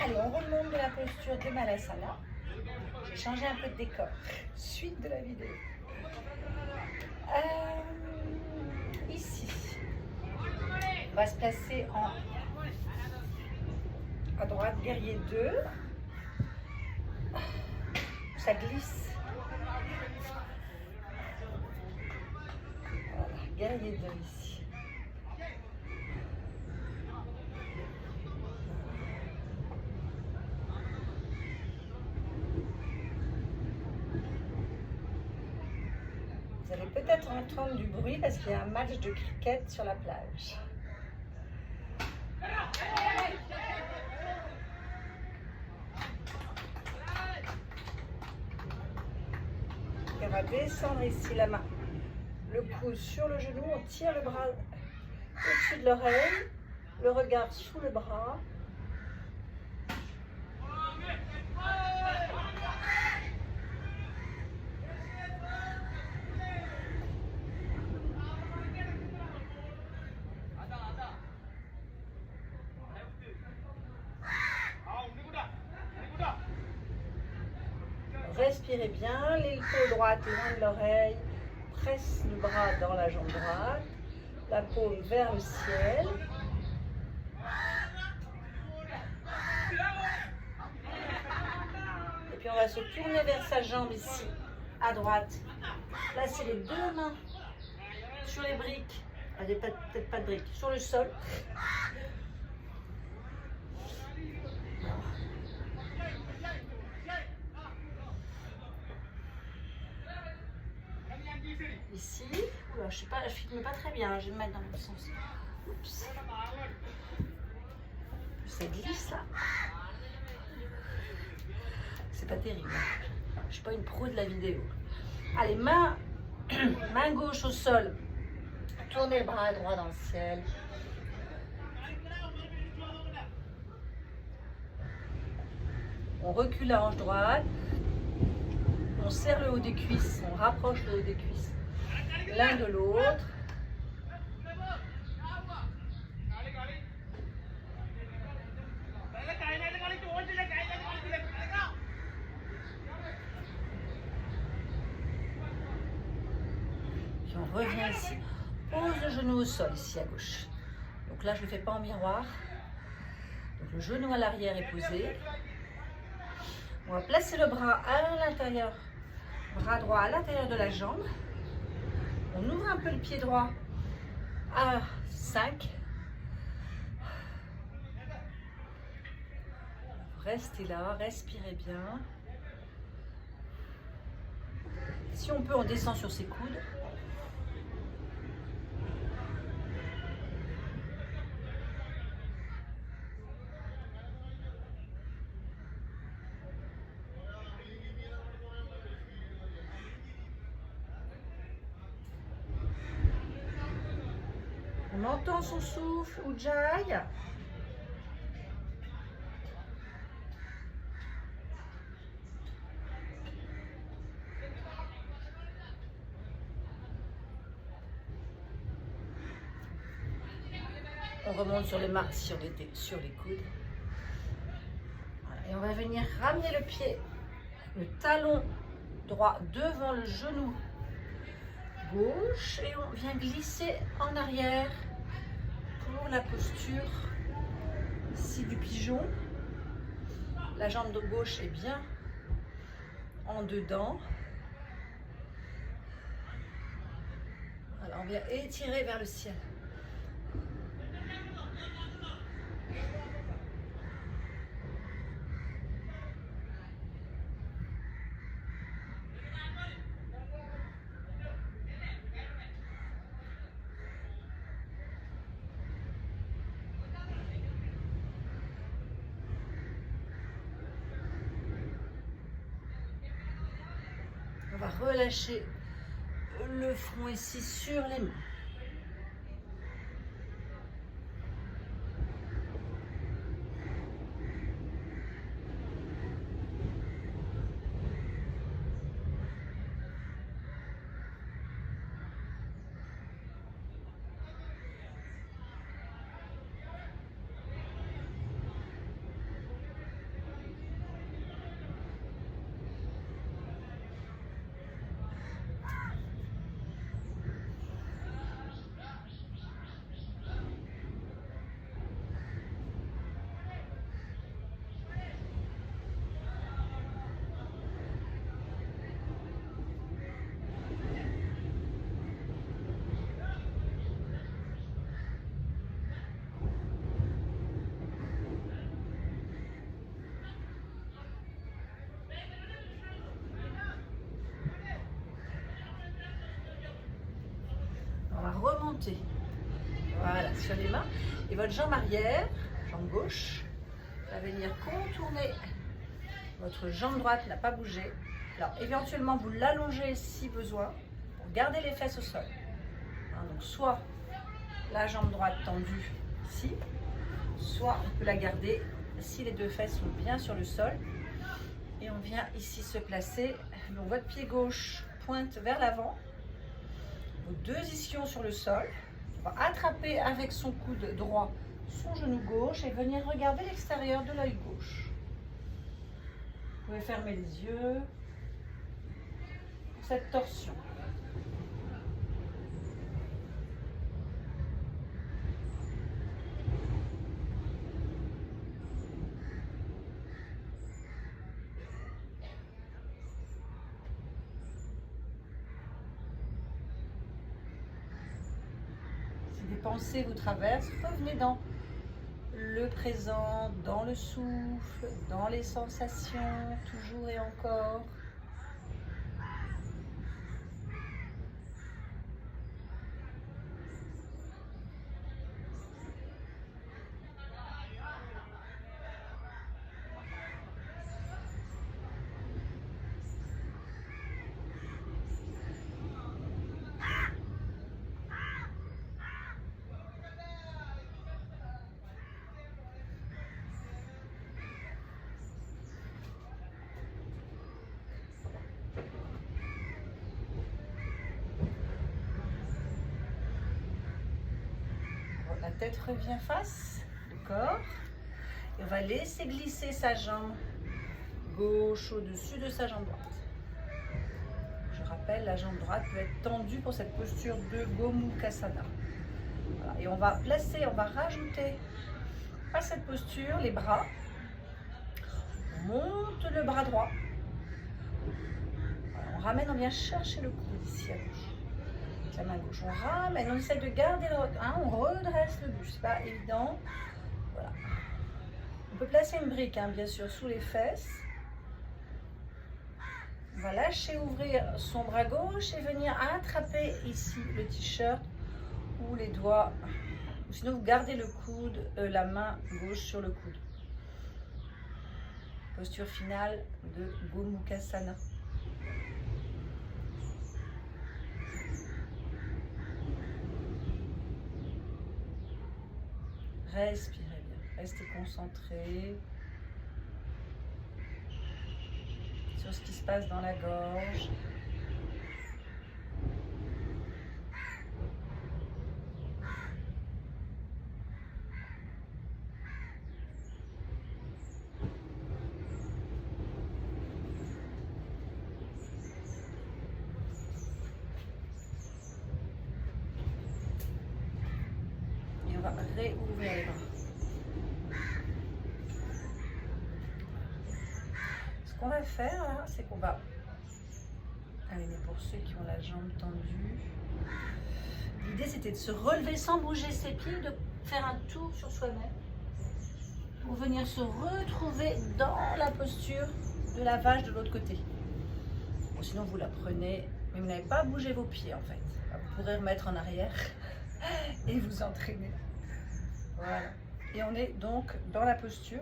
Allez, on remonte de la posture de Malasana. J'ai changé un peu de décor. Suite de la vidéo. Ici, on va se placer à droite, guerrier 2. Ça glisse. Voilà, guerrier 2 ici. Vous allez peut-être entendre du bruit parce qu'il y a un match de cricket sur la plage. Et on va descendre ici la main, le coude sur le genou, on tire le bras au-dessus de l'oreille, le regard sous le bras. Respirez bien, l'épaule droite loin de l'oreille, presse le bras dans la jambe droite, la paume vers le ciel. Et puis on va se tourner vers sa jambe ici, à droite. Placez les deux mains sur les briques, peut-être pas de briques, sur le sol. Ici, oula, je ne filme pas très bien, je vais me mettre dans le sens. Oups. Ça glisse là. C'est pas terrible. Je suis pas une pro de la vidéo. Allez, main gauche au sol. Tournez le bras droit dans le ciel. On recule la hanche droite. On serre le haut des cuisses. On rapproche le haut des cuisses l'un de l'autre. Puis on revient ici. Pose le genou au sol, ici à gauche. Donc là, je ne le fais pas en miroir. Donc le genou à l'arrière est posé. On va placer le bras à l'intérieur, bras droit à l'intérieur de la jambe. On ouvre un peu le pied droit à 5. Restez là, respirez bien. Si on peut, on descend sur ses coudes. On entend son souffle, Ujjayi. On remonte sur les mains, sur les coudes. Voilà. Et on va venir ramener le pied, le talon droit devant le genou gauche. Et on vient glisser en arrière pour la posture ici du pigeon. La jambe de gauche est bien en dedans. Voilà, on vient étirer vers le ciel. On va relâcher le front ici sur les mains. monter. Voilà, sur les mains. Et votre jambe arrière, jambe gauche, va venir contourner. Votre jambe droite n'a pas bougé. Alors, éventuellement, vous l'allongez si besoin pour garder les fesses au sol. Hein, donc, soit la jambe droite tendue ici, soit on peut la garder si les deux fesses sont bien sur le sol. Et on vient ici se placer. Donc, votre pied gauche pointe vers l'avant. Vos deux ischions sur le sol. On va attraper avec son coude droit son genou gauche et venir regarder l'extérieur de l'œil gauche. Vous pouvez fermer les yeux pour cette torsion. Si des pensées vous traversent, revenez dans le présent, dans le souffle, dans les sensations, toujours et encore. La tête revient face, le corps. Et on va laisser glisser sa jambe gauche au-dessus de sa jambe droite. Je rappelle, la jambe droite peut être tendue pour cette posture de Gomukhasana. Voilà. Et on va placer, on va rajouter à cette posture les bras. On monte le bras droit. Voilà, on ramène, on vient chercher le coude ici à gauche. Avec la main gauche. On ramène, on essaie de garder le on redresse le buste. C'est pas évident. Voilà. On peut placer une brique, bien sûr, sous les fesses. On va lâcher, ouvrir son bras gauche et venir attraper ici le t-shirt ou les doigts. Sinon, vous gardez le coude, la main gauche sur le coude. Posture finale de Gomukhasana. Respirez bien, restez concentré sur ce qui se passe dans la gorge. Et on va réouvrir les bras. Ce qu'on va faire là, c'est qu'on va allez, mais pour ceux qui ont la jambe tendue, l'idée c'était de se relever sans bouger ses pieds, de faire un tour sur soi-même pour venir se retrouver dans la posture de la vache de l'autre côté. Bon, sinon vous la prenez, mais vous n'avez pas bougé vos pieds en fait. Vous pourrez remettre en arrière et vous entraîner. Voilà. Et on est donc dans la posture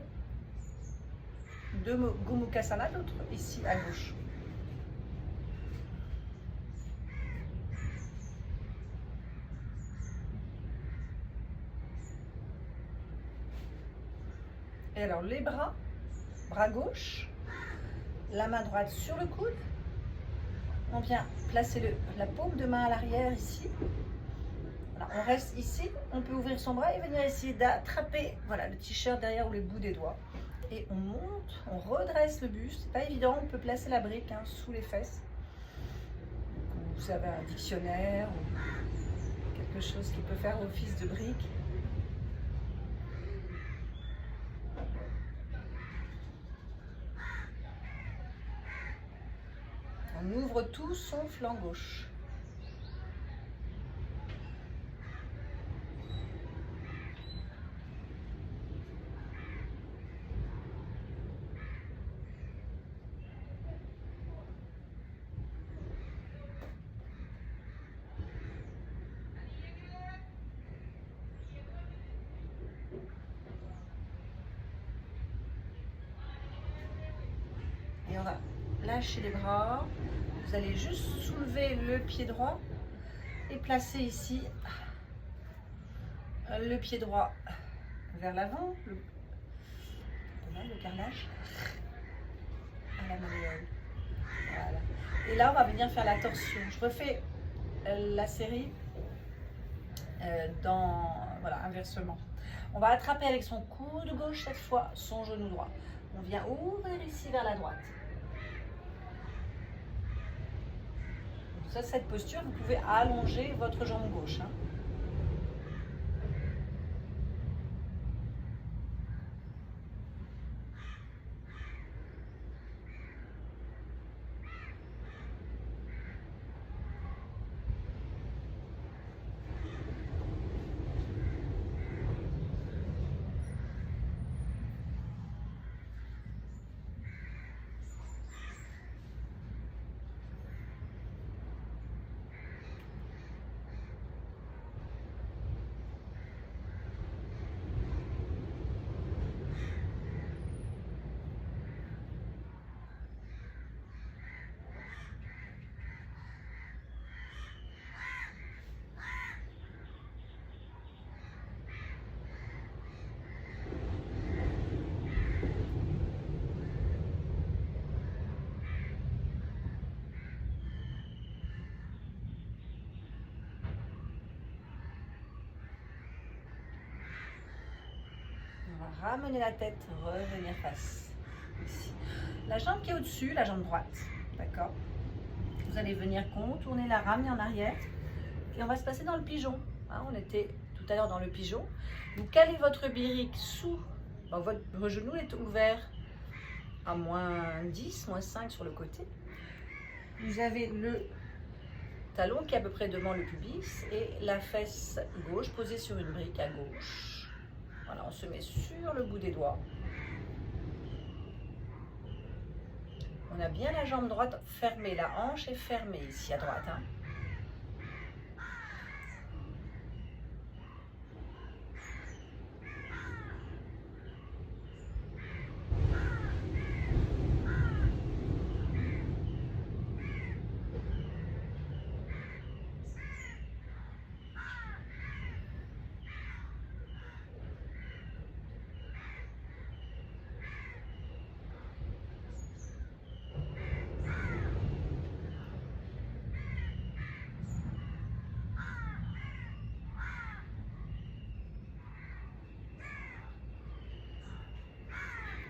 de Gomukhasana, l'autre ici à gauche. Et alors les bras, bras gauche, la main droite sur le coude. On vient placer la paume de main à l'arrière ici. Voilà, on reste ici, on peut ouvrir son bras et venir essayer d'attraper voilà, le t-shirt derrière ou les bouts des doigts. Et on monte, on redresse le buste. C'est pas évident, on peut placer la brique sous les fesses. Vous avez un dictionnaire ou quelque chose qui peut faire office de brique. On ouvre tout son flanc gauche. lâchez les bras. Vous allez juste soulever le pied droit et placer ici le pied droit vers l'avant, le carrelage à la manuelle. Voilà. Et là, on va venir faire la torsion. Je refais la série voilà, inversement. On va attraper avec son coude gauche cette fois son genou droit. On vient ouvrir ici vers la droite. Donc ça, cette posture, vous pouvez allonger votre jambe gauche. Hein. On va ramener la tête, revenir face. Ici. La jambe qui est au-dessus, la jambe droite. D'accord? Vous allez venir contourner la ramener en arrière. Et on va se passer dans le pigeon. Hein, on était tout à l'heure dans le pigeon. Vous calez votre birique sous. Votre genou est ouvert à moins 10, moins 5 sur le côté. Vous avez le talon qui est à peu près devant le pubis et la fesse gauche posée sur une brique à gauche. Voilà, on se met sur le bout des doigts. On a bien la jambe droite fermée, la hanche est fermée ici à droite. Hein.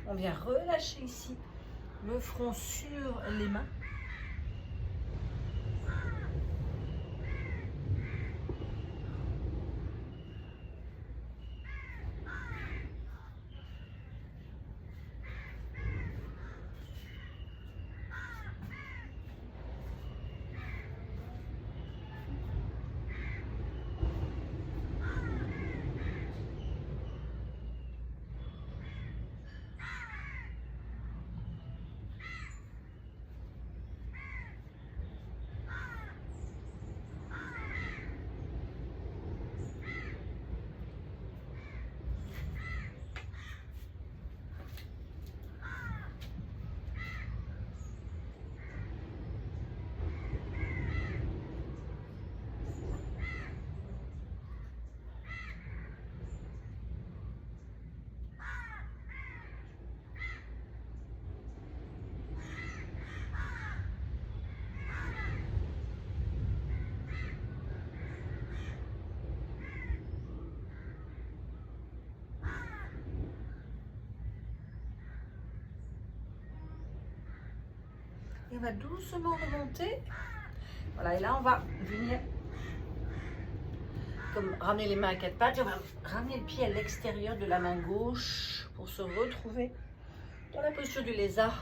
On vient relâcher ici le front sur les mains. Et on va doucement remonter. Voilà, et là on va venir comme ramener les mains à quatre pattes. Et on va ramener le pied à l'extérieur de la main gauche pour se retrouver dans la posture du lézard.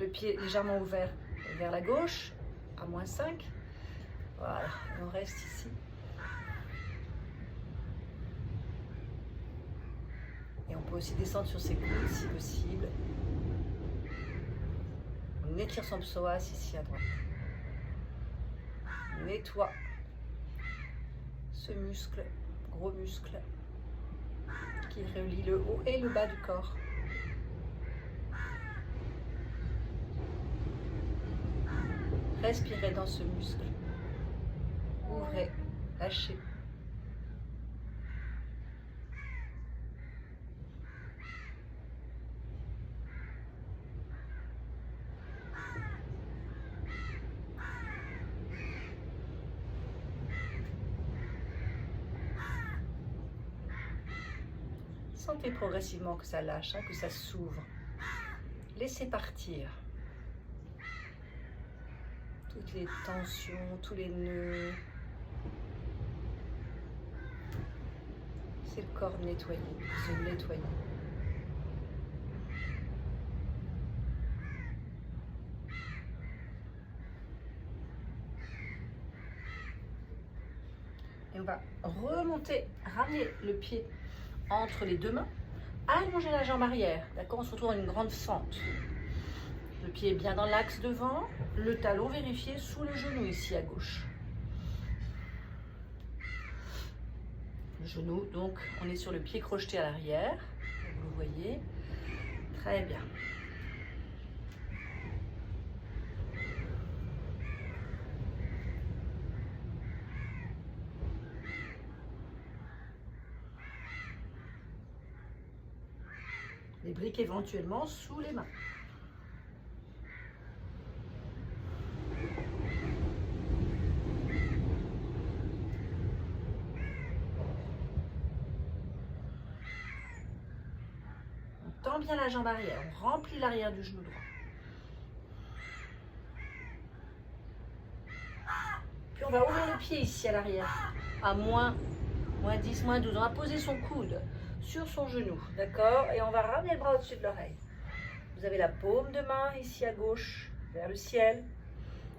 Le pied légèrement ouvert vers la gauche, à moins 5. Voilà, et on reste ici. Et on peut aussi descendre sur ses coudes si possible. On étire son psoas ici à droite. On nettoie ce muscle, gros muscle, qui relie le haut et le bas du corps. Respirez dans ce muscle. Ouvrez, lâchez. Sentez progressivement que ça lâche, que ça s'ouvre. Laissez partir toutes les tensions, tous les nœuds. C'est le corps nettoyé, se nettoyer. Et on va remonter, ramener le pied entre les deux mains, allonger la jambe arrière, d'accord, on se retrouve dans une grande fente. Le pied est bien dans l'axe devant, le talon vérifié sous le genou ici à gauche. Le genou, donc on est sur le pied crocheté à l'arrière, vous le voyez, très bien. Les briques éventuellement sous les mains. On tend bien la jambe arrière, on remplit l'arrière du genou droit. Puis on va ouvrir le pied ici à l'arrière, à moins 10, moins 12. On va poser son coude sur son genou, d'accord? Et on va ramener le bras au-dessus de l'oreille. Vous avez la paume de main ici à gauche, vers le ciel.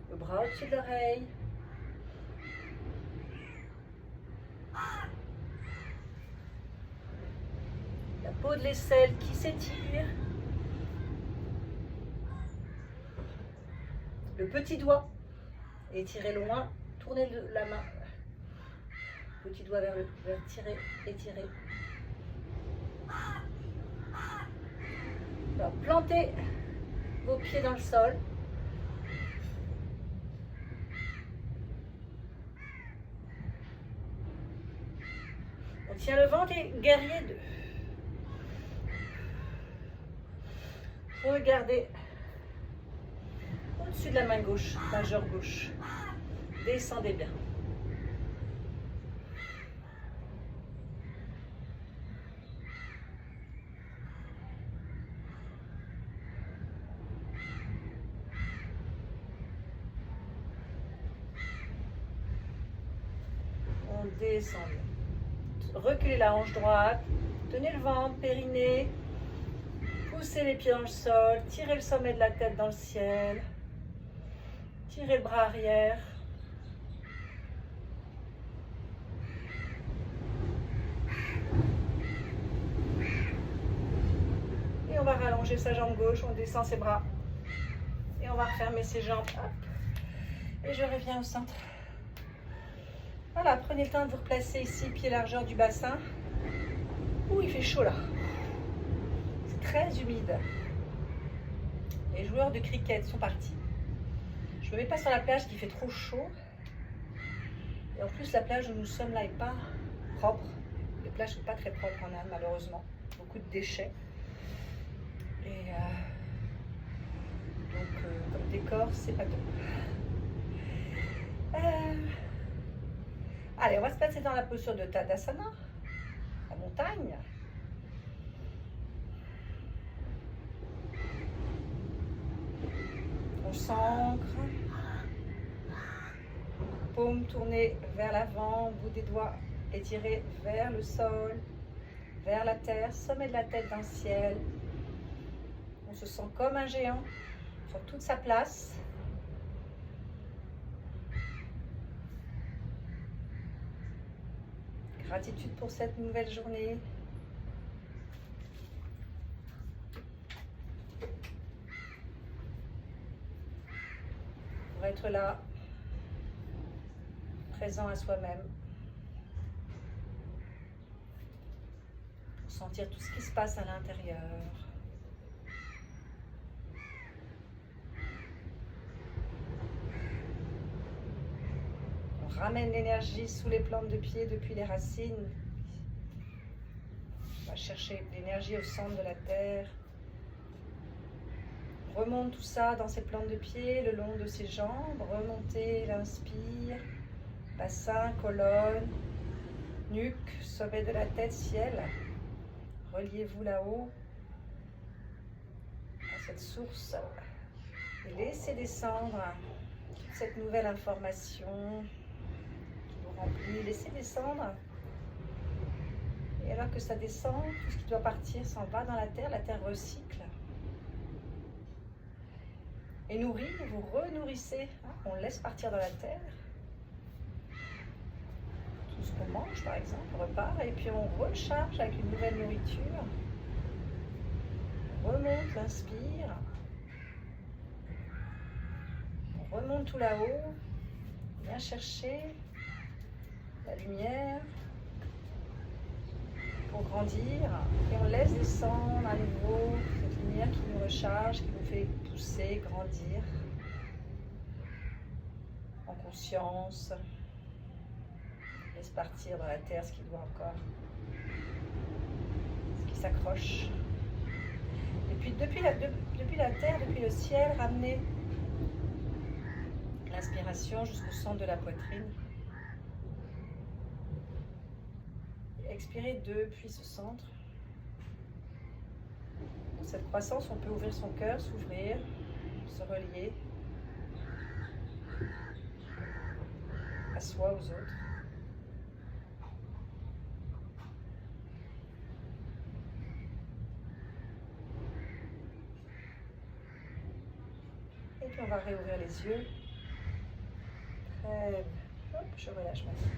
Le bras au-dessus de l'oreille. La peau de l'aisselle qui s'étire. Le petit doigt, étirez loin, tournez la main. Petit doigt vers tirer, étirer. Alors, plantez vos pieds dans le sol. On tient le ventre et guerrier 2. Regardez au-dessus de la main gauche, majeure gauche. Descendez bien. On descend bien. Reculez la hanche droite. Tenez le ventre, périnée. Poussez les pieds dans le sol. Tirez le sommet de la tête dans le ciel. Tirez le bras arrière. Et on va rallonger sa jambe gauche. On descend ses bras. Et on va refermer ses jambes. Hop. Et je reviens au centre. Voilà, prenez le temps de vous replacer ici, pied largeur du bassin. Ouh, il fait chaud là. C'est très humide. Les joueurs de cricket sont partis. Je ne me mets pas sur la plage qui fait trop chaud. Et en plus, la plage où nous sommes là n'est pas propre. Les plages ne sont pas très propres en Inde, malheureusement. Beaucoup de déchets. Et donc, comme décor, c'est pas top. Allez, on va se passer dans la posture de Tadasana, la montagne. On s'ancre. Paume tournée vers l'avant, bout des doigts étirés vers le sol, vers la terre, sommet de la tête dans le ciel. On se sent comme un géant sur toute sa place. Gratitude pour cette nouvelle journée. Pour être là, présent à soi-même. Pour sentir tout ce qui se passe à l'intérieur. ramène l'énergie sous les plantes de pied depuis les racines. On va chercher l'énergie au centre de la terre. Remonte tout ça dans ses plantes de pied, le long de ses jambes. Remontez, l'inspire. Bassin, colonne, nuque, sommet de la tête, ciel. Reliez-vous là-haut à cette source et laissez descendre toute cette nouvelle information qui vous remplit. Laissez descendre. Et alors que ça descend, tout ce qui doit partir s'en va dans la terre recycle. Et nourrit, vous renourrissez. On laisse partir dans la terre. Tout ce qu'on mange, par exemple, repart. Et puis on recharge avec une nouvelle nourriture. On remonte, l'inspire. On remonte tout là-haut. Bien chercher la lumière pour grandir. Et on laisse descendre à nouveau cette lumière qui nous recharge, qui nous fait pousser, grandir en conscience. Laisse partir dans la terre ce qui doit encore, ce qui s'accroche. Et puis depuis la terre, depuis le ciel, ramenez l'inspiration jusqu'au centre de la poitrine. Expirez depuis ce centre. Dans cette croissance, on peut ouvrir son cœur, s'ouvrir, se relier à soi, aux autres. Et puis on va réouvrir les yeux. Très bien. Hop, je relâche maintenant.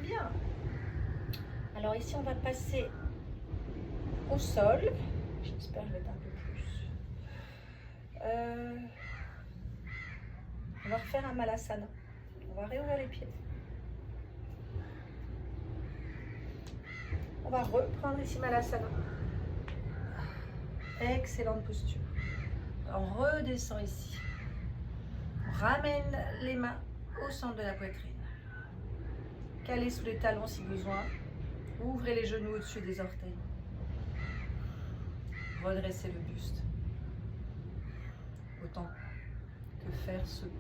Bien. Alors ici, on va passer au sol. J'espère que je vais être un peu plus. On va refaire un malasana. On va réouvrir les pieds. On va reprendre ici malasana. Excellente posture. On redescend ici. On ramène les mains au centre de la poitrine. Calez sous les talons si besoin. Ouvrez les genoux au-dessus des orteils. Redressez le buste. Autant que faire se peut.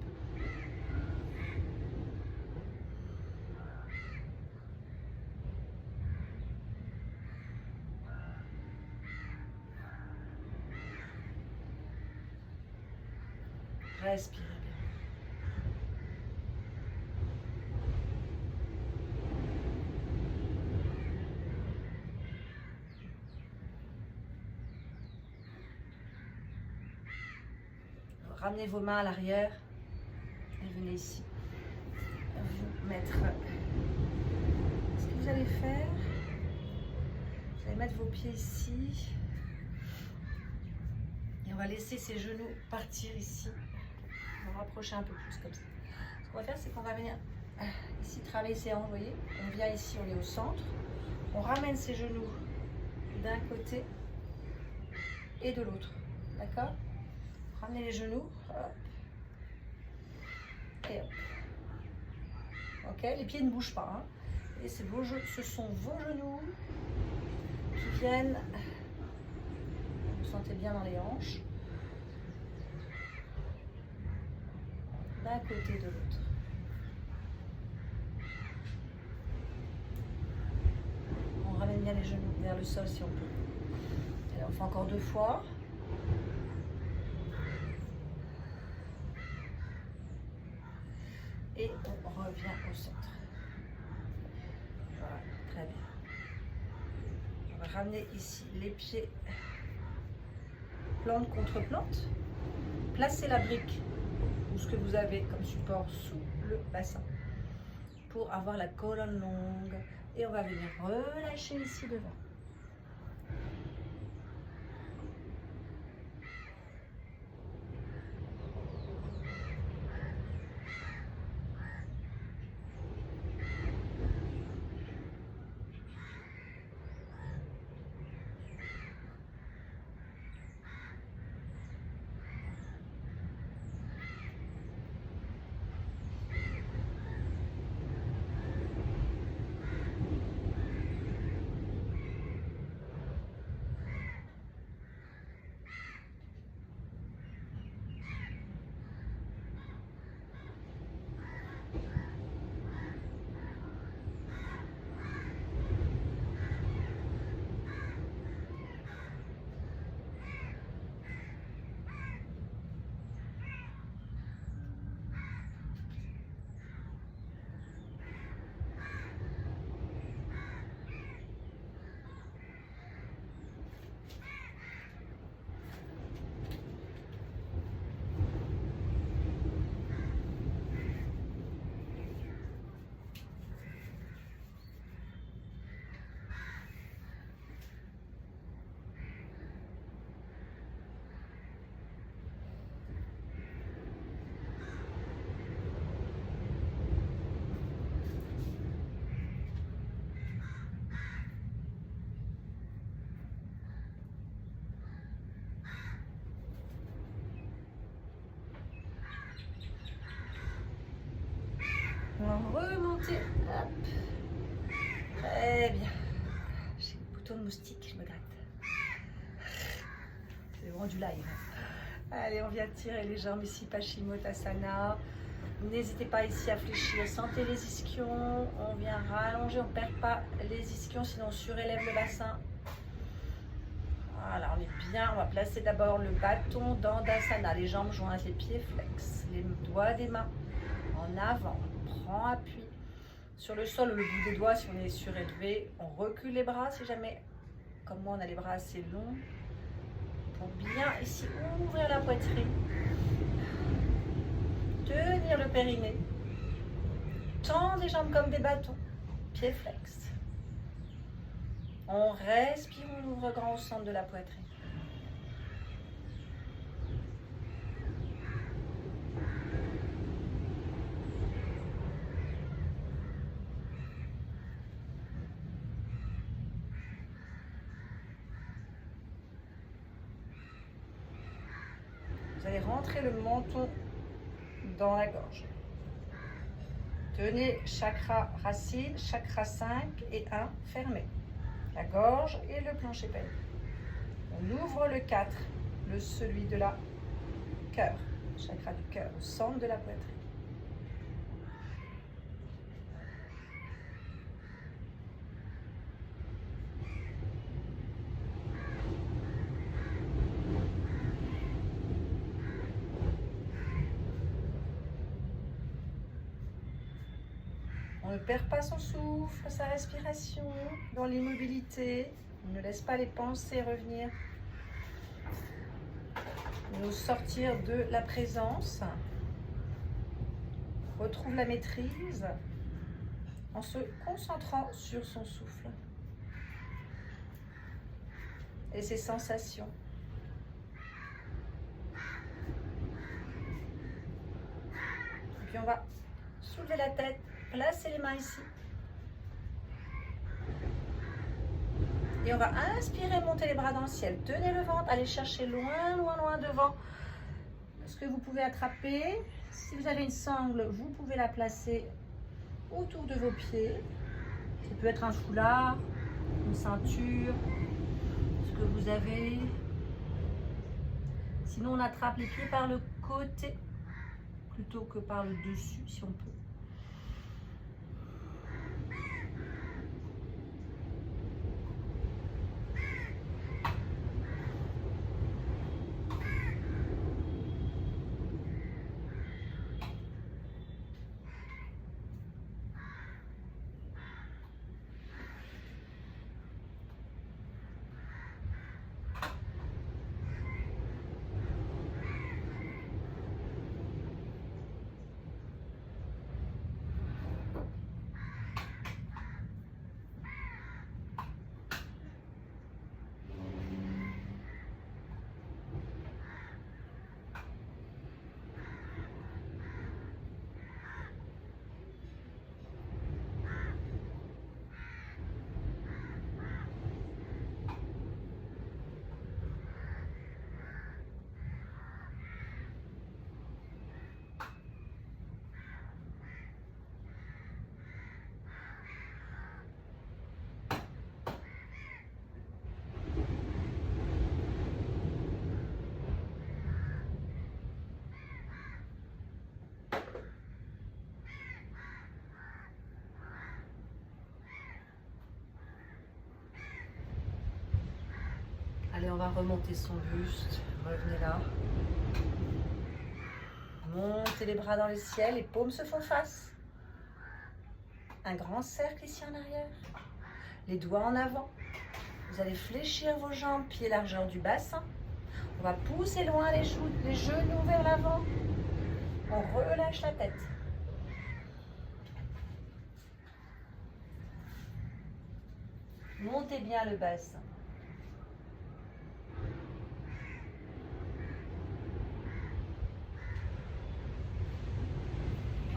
Respirez bien. Ramenez vos mains à l'arrière et venez ici. Vous mettre. Ce que vous allez faire, vous allez mettre vos pieds ici. Et on va laisser ces genoux partir ici. On va rapprocher un peu plus comme ça. Ce qu'on va faire, c'est qu'on va venir ici travailler ses hanches, vous voyez. On vient ici, on est au centre. On ramène ses genoux d'un côté et de l'autre. D'accord ? Ramenez les genoux. Hop. Et hop. Ok, les pieds ne bougent pas. Hein. Et ce sont vos genoux qui viennent. Vous sentez bien dans les hanches. D'un côté de l'autre. On ramène bien les genoux vers le sol si on peut. Alors, on fait encore 2 fois. Et on revient au centre. Voilà, très bien. On va ramener ici les pieds plante contre plante. Placez la brique ou ce que vous avez comme support sous le bassin pour avoir la colonne longue. Et on va venir relâcher ici devant. remonter. Hop. Très bien. J'ai le bouton de moustique, je me gratte. C'est vraiment du live. Allez, on vient tirer les jambes ici, Paschimottanasana. N'hésitez pas ici à fléchir, sentez les ischions. On vient rallonger, on ne perd pas les ischions, sinon on surélève le bassin. Voilà, on est bien. On va placer d'abord le bâton dans Dandasana, les jambes jointes, les pieds flex, les doigts des mains en avant. On prend appui sur le sol, le bout des doigts si on est surélevé. On recule les bras si jamais, comme moi, on a les bras assez longs. Pour bien ici ouvrir la poitrine, tenir le périnée, tendre les jambes comme des bâtons, pieds flex. On respire, on ouvre grand au centre de la poitrine. Vous allez rentrer le menton dans la gorge. Tenez chakra racine, chakra 5 et 1 fermé. La gorge et le plancher pelvien. On ouvre le 4, celui de la cœur, chakra du cœur, au centre de la poitrine. On ne perd pas son souffle, sa respiration dans l'immobilité. On ne laisse pas les pensées revenir, nous sortir de la présence. Retrouve la maîtrise en se concentrant sur son souffle et ses sensations. Et puis on va soulever la tête. Placez les mains ici. Et on va inspirer, monter les bras dans le ciel. Tenez le ventre, allez chercher loin, loin, loin devant. Ce que vous pouvez attraper. Si vous avez une sangle, vous pouvez la placer autour de vos pieds. Ça peut être un foulard, une ceinture, ce que vous avez. Sinon, on attrape les pieds par le côté plutôt que par le dessus, si on peut. Allez, on va remonter son buste. Revenez là. Montez les bras dans le ciel, les paumes se font face. Un grand cercle ici en arrière. Les doigts en avant. Vous allez fléchir vos jambes, pieds largeur du bassin. On va pousser loin les genoux vers l'avant. On relâche la tête. Montez bien le bassin.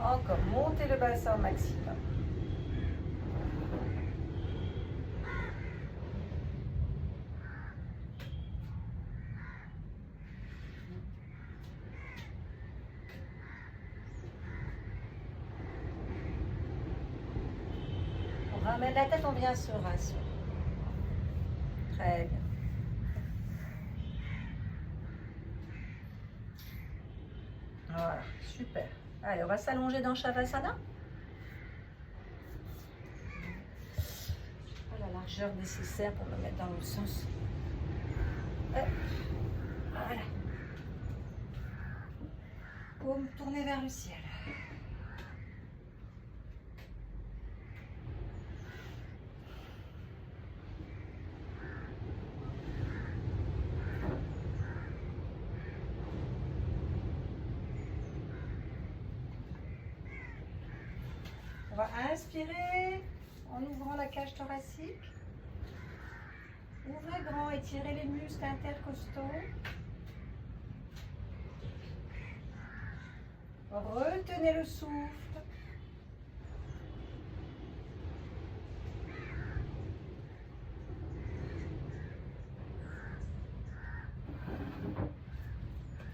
Encore, montez le bassin au maximum. Ramène la tête en bien serein. Très bien. Voilà, super. Allez, on va s'allonger dans Shavasana. La largeur nécessaire pour me mettre dans l'autre sens. Hop. Voilà. Paume tournée vers le ciel. On va inspirer en ouvrant la cage thoracique. Ouvrez grand, étirez les muscles intercostaux. Retenez le souffle.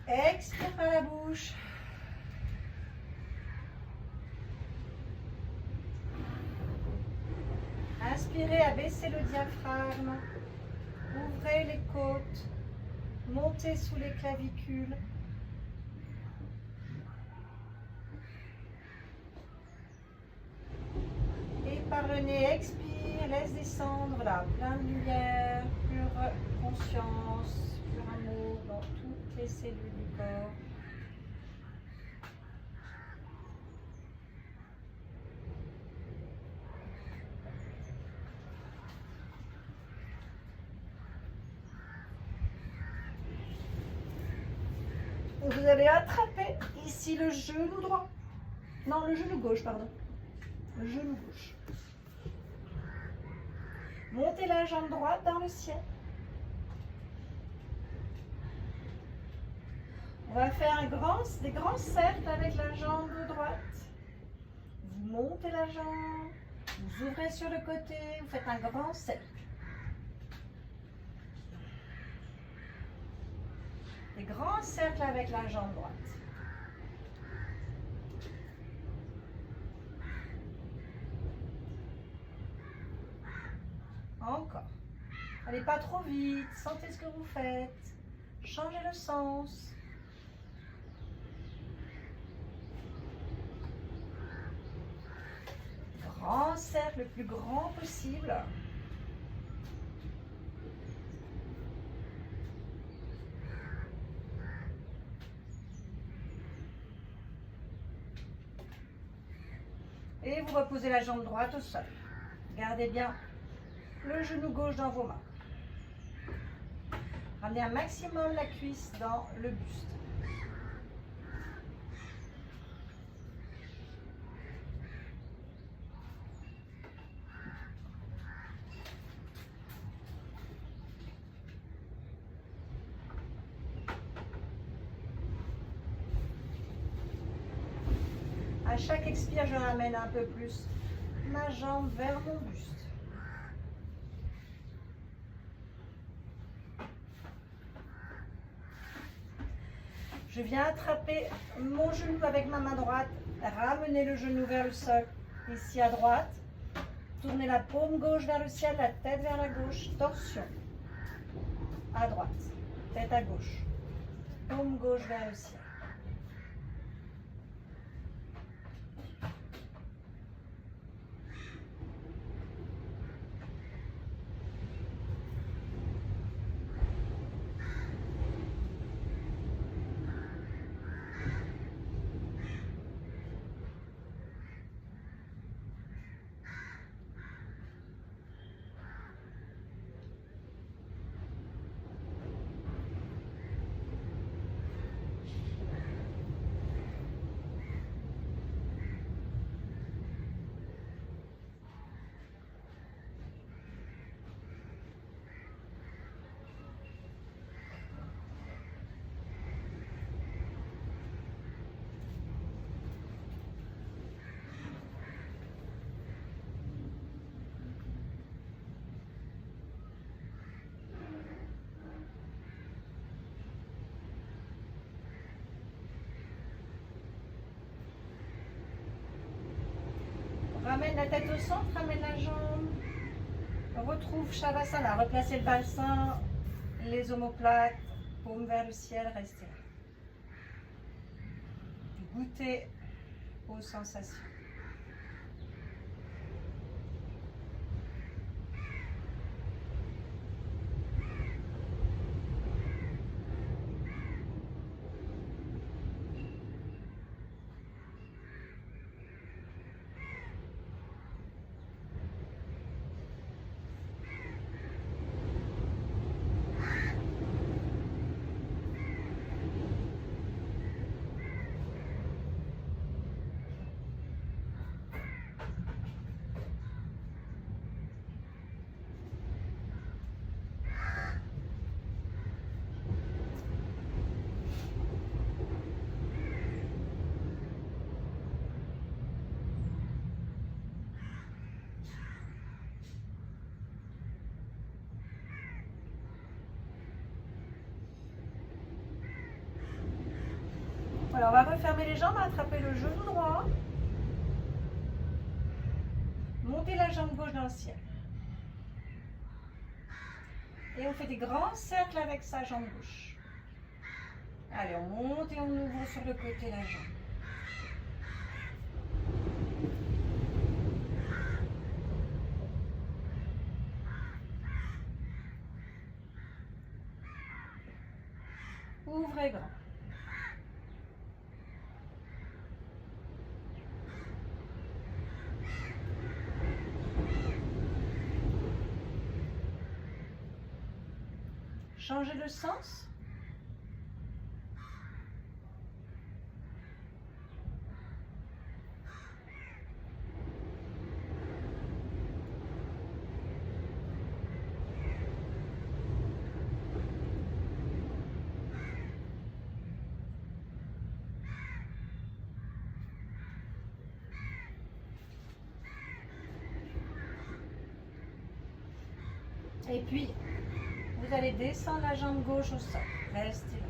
Expire par la bouche. Inspirez, abaissez le diaphragme. Ouvrez les côtes. Montez sous les clavicules. Et par le nez, expire, laisse descendre là, plein de lumière, pure conscience, pur amour dans toutes les cellules du corps. Vous allez attraper ici le genou droit. Non, le genou gauche, pardon. Le genou gauche. Montez la jambe droite dans le ciel. On va faire des grands cercles avec la jambe droite. Vous montez la jambe, vous ouvrez sur le côté, vous faites un grand cercle. Des grands cercles avec la jambe droite. Encore. Allez pas trop vite, sentez ce que vous faites. Changez le sens. Grand cercle le plus grand possible. Et vous reposez la jambe droite au sol. Gardez bien le genou gauche dans vos mains. Ramenez un maximum la cuisse dans le buste. À chaque expire, je ramène un peu plus ma jambe vers mon buste. Je viens attraper mon genou avec ma main droite, ramener le genou vers le sol, ici à droite. Tournez la paume gauche vers le ciel, la tête vers la gauche, torsion. À droite, tête à gauche, paume gauche vers le ciel. Ramène la tête au centre, ramène la jambe retrouve Shavasana. Replacez le bassin, les omoplates, paume vers le ciel, restez là. Goûtez aux sensations. Voilà, on va refermer les jambes, attraper le genou droit. Monter la jambe gauche dans le ciel. Et on fait des grands cercles avec sa jambe gauche. Allez, on monte et on ouvre sur le côté la jambe. Ouvrez grand. Changez de sens. Et puis, vous allez descendre la jambe gauche au sol. Restez là.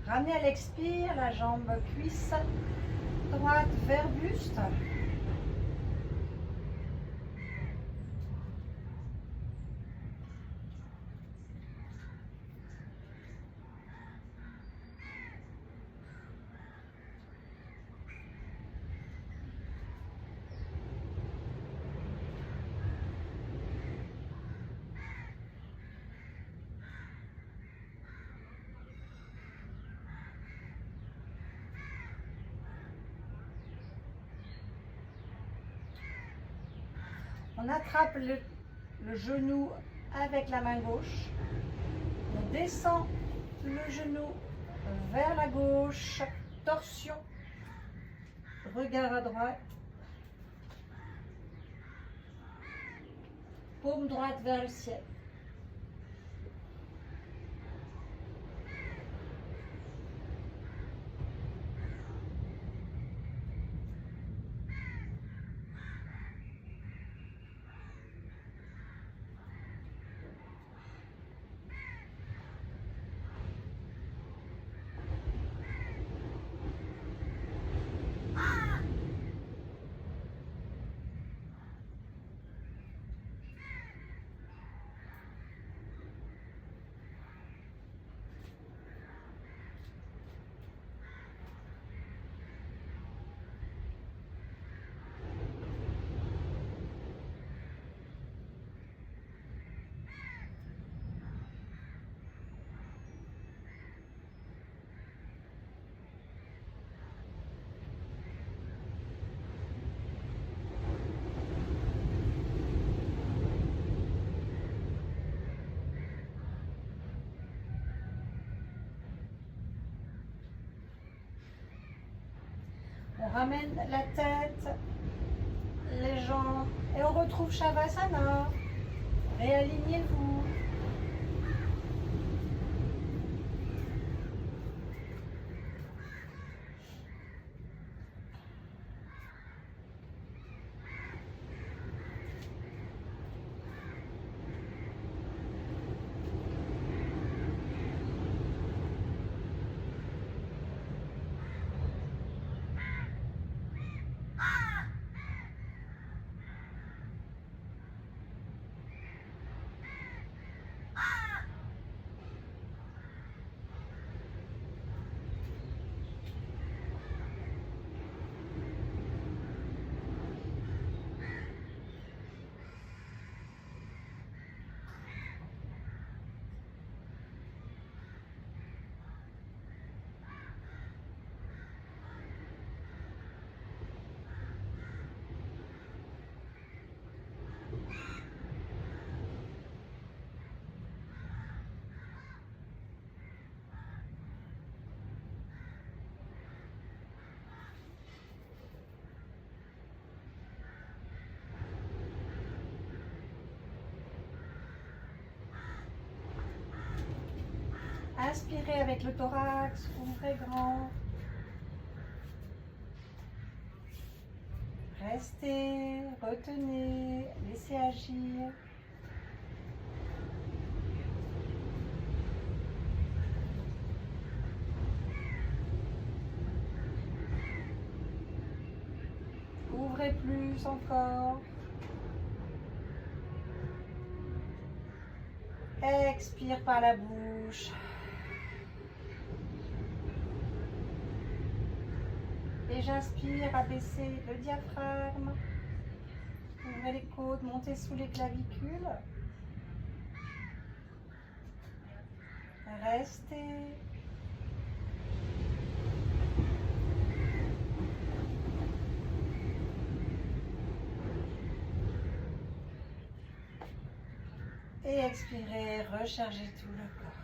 Ramenez à l'expire la jambe cuisse droite vers buste. On attrape le genou avec la main gauche. On descend le genou vers la gauche. Torsion. Regard à droite. Paume droite vers le ciel. On ramène la tête, les jambes et on retrouve Shavasana. Réalignez-vous. Inspirez avec le thorax, ouvrez grand. Restez, retenez, laissez agir. Ouvrez plus encore. Expire par la bouche. Et j'inspire, abaissez le diaphragme. Ouvrez les côtes, montez sous les clavicules. Restez. Et expirez, rechargez tout le corps.